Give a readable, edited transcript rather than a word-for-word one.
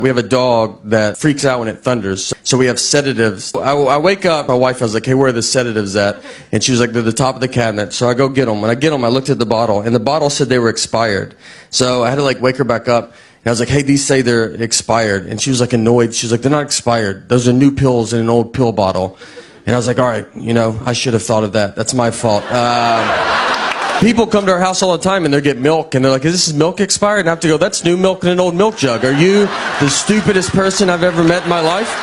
We have a dog that freaks out when it thunders, so we have sedatives. I wake up, my wife, I was like, hey, where are the sedatives at? And she was like, they're at the top of the cabinet. So I go get them. When I get them, I looked at the bottle, and the bottle said they were expired. So I had to like wake her back up, and I was like, hey, these say they're expired. And she was like annoyed. She was like, they're not expired. Those are new pills in an old pill bottle. And I was like, all right, you know, I should have thought of that. That's my fault. People come to our house all the time and they get milk and they're like, is this milk expired? And I have to go, that's new milk in an old milk jug. Are you the stupidest person I've ever met in my life?